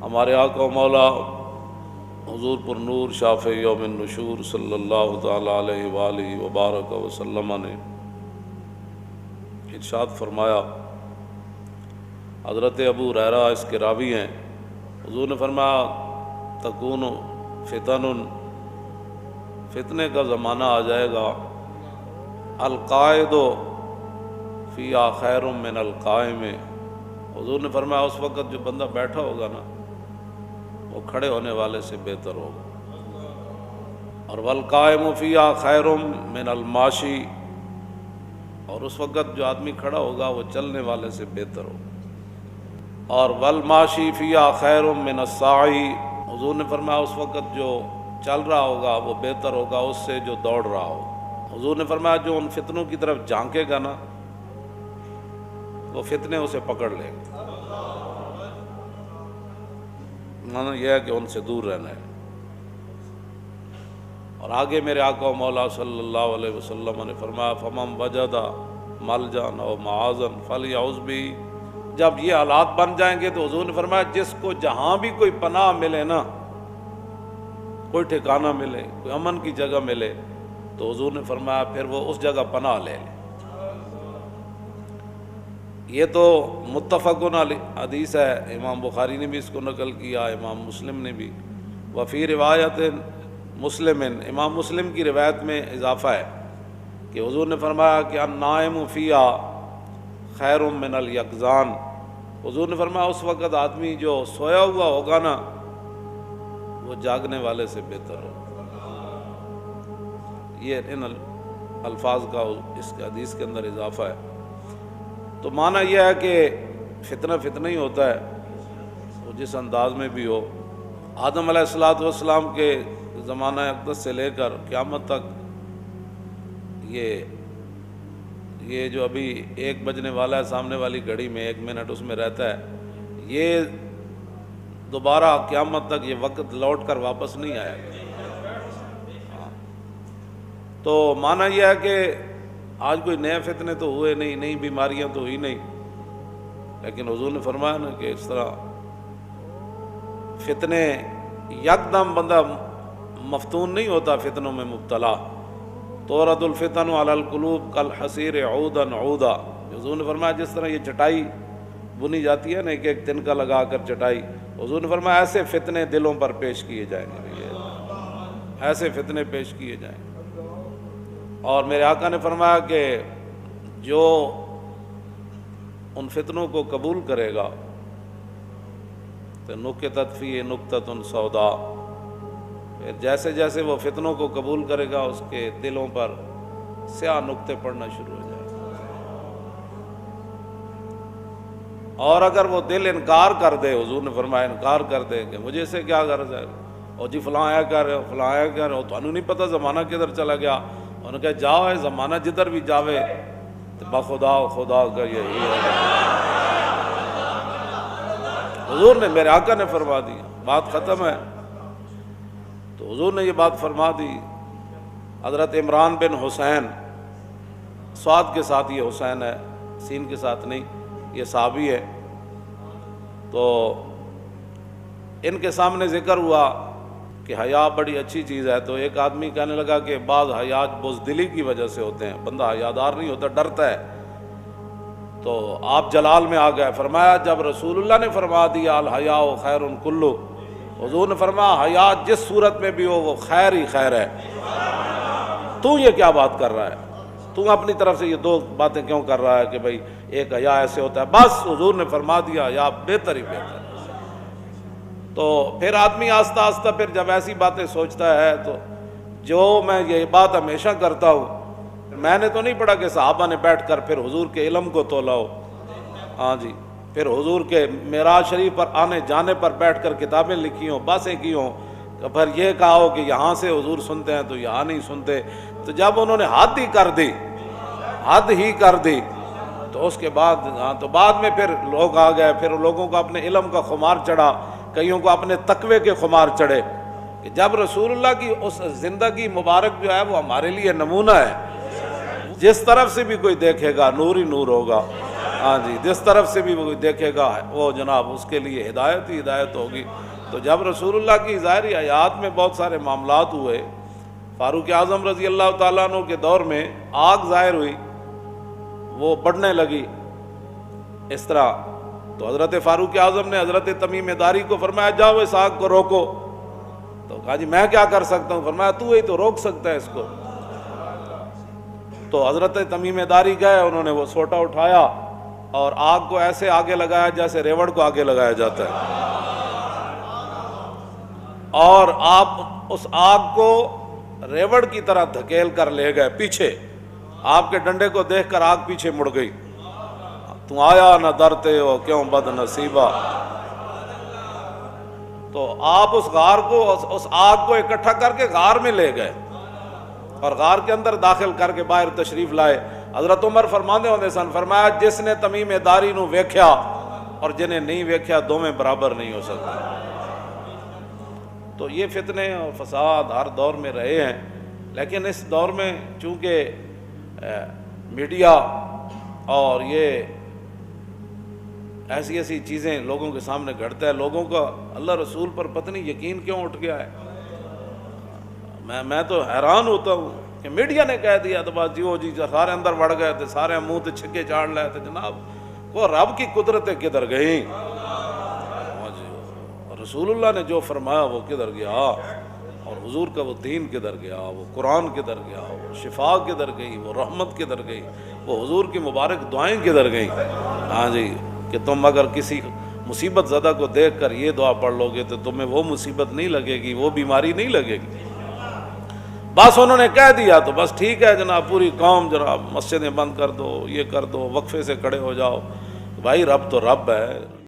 ہمارے آقا و مولا حضور پر نور شافع یوم النشور صلی اللہ تعالی علیہ وآلہ وبارک وسلم نے ارشاد فرمایا، حضرت ابو ہریرہ اس کے راوی ہیں، حضور نے فرمایا تکون فتن، فتنے کا زمانہ آ جائے گا، القائد فیہا خیر من القائم، حضور نے فرمایا اس وقت جو بندہ بیٹھا ہوگا نا وہ کھڑے ہونے والے سے بہتر ہوگا، اور والقائم فیہا خیر من الماشی، اور اس وقت جو آدمی کھڑا ہوگا وہ چلنے والے سے بہتر ہوگا، اور والماشی فیہا خیر من الساعی، حضور نے فرمایا اس وقت جو چل رہا ہوگا وہ بہتر ہوگا اس سے جو دوڑ رہا ہوگا۔ حضور نے فرمایا جو ان فتنوں کی طرف جھانکے گا نا وہ فتنے اسے پکڑ لیں گے، معنی یہ ہے کہ ان سے دور رہنا ہے۔ اور آگے میرے آقا و مولا صلی اللہ علیہ وسلم نے فرمایا فمن وجد ملجا او معاذا فلیعوذ بہ، جب یہ حالات بن جائیں گے تو حضور نے فرمایا جس کو جہاں بھی کوئی پناہ ملے نا، کوئی ٹھکانہ ملے، کوئی امن کی جگہ ملے، تو حضور نے فرمایا پھر وہ اس جگہ پناہ لے لے۔ یہ تو متفقن علیہ حدیث ہے، امام بخاری نے بھی اس کو نقل کیا، امام مسلم نے بھی، وفی روایت مسلم، امام مسلم کی روایت میں اضافہ ہے کہ حضور نے فرمایا کہ النائم فیہا خیر من الیقظان، حضور نے فرمایا اس وقت آدمی جو سویا ہوا ہوگا نا وہ جاگنے والے سے بہتر ہوگا۔ یہ ان الفاظ کا اس حدیث کے اندر اضافہ ہے۔ تو معنی یہ ہے کہ فتنہ ہی ہوتا ہے، وہ جس انداز میں بھی ہو۔ آدم علیہ السلام کے زمانہ اقدس سے لے کر قیامت تک یہ جو ابھی 1 بجنے والا ہے سامنے والی گھڑی میں 1 منٹ اس میں رہتا ہے، یہ دوبارہ قیامت تک یہ وقت لوٹ کر واپس نہیں آئے گا۔ تو معنی یہ ہے کہ آج کوئی نئے فتنے تو ہوئے نہیں، نئی بیماریاں تو ہوئی نہیں، لیکن حضور نے فرمایا نا کہ اس طرح فتنے یکدم بندہ مفتون نہیں ہوتا، فتنوں میں مبتلا۔ تورد الفتن علی القلوب کالحصیر عودا عودا، حضور نے فرمایا جس طرح یہ چٹائی بنی جاتی ہے نا ایک تنکا لگا کر چٹائی، حضور نے فرمایا ایسے فتنے دلوں پر پیش کیے جائیں گے، ایسے فتنے پیش کیے جائیں گے۔ اور میرے آقا نے فرمایا کہ جو ان فتنوں کو قبول کرے گا تو نکتت فیہ نکتۃ سودا، پھر جیسے جیسے وہ فتنوں کو قبول کرے گا اس کے دلوں پر سیاہ نقطے پڑنا شروع ہو جائے گا، اور اگر وہ دل انکار کر دے، حضور نے فرمایا انکار کر دے کہ مجھے سے کیا غرض ہے، اور جی فلاں آیا کر رہے ہو، فلاں آیا کر رہے ہو، تو انہوں نہیں پتہ زمانہ کدھر چلا گیا، انہوں نے کہا جاؤ ہے زمانہ جدھر بھی جاوے تو بخدا خدا کا یہی ہے۔ حضور نے میرے آقا نے فرما دی، بات ختم ہے۔ تو حضور نے یہ بات فرما دی۔ حضرت عمران بن حسین، صاد کے ساتھ یہ حسین ہے، سین کے ساتھ نہیں، یہ صحابی ہے، تو ان کے سامنے ذکر ہوا کہ حیا بڑی اچھی چیز ہے، تو ایک آدمی کہنے لگا کہ بعض حیات بزدلی کی وجہ سے ہوتے ہیں، بندہ حیادار نہیں ہوتا، ڈرتا ہے۔ تو آپ جلال میں آ گئے، فرمایا جب رسول اللہ نے فرما دیا الحیاء خیر کلہ، حضور نے فرمایا حیا جس صورت میں بھی ہو وہ خیر ہی خیر ہے، تو یہ کیا بات کر رہا ہے، تو اپنی طرف سے یہ 2 باتیں کیوں کر رہا ہے کہ بھائی ایک حیا ایسے ہوتا ہے، بس حضور نے فرما دیا حیا بہتر ہی بہتر۔ تو پھر آدمی آہستہ آہستہ پھر جب ایسی باتیں سوچتا ہے، تو جو میں یہ بات ہمیشہ کرتا ہوں، میں نے تو نہیں پڑھا کہ صحابہ نے بیٹھ کر پھر حضور کے علم کو تولا ہو، ہاں جی، پھر حضور کے معراج شریف پر آنے جانے پر بیٹھ کر کتابیں لکھی ہوں، باتیں کی ہوں، تو پھر یہ کہا ہو کہ یہاں سے حضور سنتے ہیں تو یہاں نہیں سنتے۔ تو جب انہوں نے حد ہی کر دی تو اس کے بعد تو بعد میں پھر لوگ آ گئے، پھر لوگوں کو اپنے علم کا خمار چڑھا، کئیوں کو اپنے تقوی کے خمار چڑھے، کہ جب رسول اللہ کی اس زندگی مبارک جو ہے وہ ہمارے لیے نمونہ ہے، جس طرف سے بھی کوئی دیکھے گا نور ہی نور ہوگا، ہاں جی، جس طرف سے بھی وہ دیکھے گا وہ جناب اس کے لیے ہدایت ہی ہدایت ہوگی۔ تو جب رسول اللہ کی ظاہری حیات میں بہت سارے معاملات ہوئے، فاروق اعظم رضی اللہ تعالیٰ عنہ کے دور میں آگ ظاہر ہوئی، وہ بڑھنے لگی اس طرح، تو حضرت فاروق اعظم نے حضرت تمیم داری کو فرمایا جاؤ اس آگ کو روکو۔ تو کہا جی میں کیا کر سکتا ہوں؟ فرمایا تو ہی تو روک سکتا ہے اس کو۔ تو حضرت تمیم داری گئے، انہوں نے وہ سوٹا اٹھایا اور آگ کو ایسے آگے لگایا جیسے ریوڑ کو آگے لگایا جاتا ہے، اور آپ اس آگ کو ریوڑ کی طرح دھکیل کر لے گئے پیچھے۔ آپ کے ڈنڈے کو دیکھ کر آگ پیچھے مڑ گئی۔ تم آیا نہ ڈرتے ہو کیوں بد نصیبہ۔ تو آپ اس غار کو، اس آگ کو اکٹھا کر کے غار میں لے گئے اور غار کے اندر داخل کر کے باہر تشریف لائے۔ حضرت عمر فرماندے ہوندے سن، فرمایا جس نے تمیم داری نو ویکھیا اور جنہیں نہیں ویکھیا دونوں برابر نہیں ہو سکتے۔ تو یہ فتنے اور فساد ہر دور میں رہے ہیں، لیکن اس دور میں چونکہ میڈیا اور یہ ایسی ایسی چیزیں لوگوں کے سامنے گھڑتا ہے، لوگوں کا اللہ رسول پر پتہ نہیں یقین کیوں اٹھ گیا ہے۔ میں تو حیران ہوتا ہوں کہ میڈیا نے کہہ دیا تو بس جی سارے اندر بڑھ گئے تھے، سارے منہ تے چھکے چاڑ لائے تھے۔ جناب وہ رب کی قدرتیں کدھر گئیں؟ رسول اللہ نے جو فرمایا وہ کدھر گیا، اور حضور کا وہ دین کدھر گیا، وہ قرآن کدھر گیا، وہ شفا کدھر گئی، وہ رحمت کدھر گئی، وہ حضور کی مبارک دعائیں کدھر گئیں؟ ہاں جی، کہ تم اگر کسی مصیبت زدہ کو دیکھ کر یہ دعا پڑھ لو گے تو تمہیں وہ مصیبت نہیں لگے گی، وہ بیماری نہیں لگے گی۔ بس انہوں نے کہہ دیا تو بس ٹھیک ہے جناب، پوری قوم جناب مسجدیں بند کر دو، یہ کر دو، وقفے سے کھڑے ہو جاؤ۔ بھائی رب تو رب ہے۔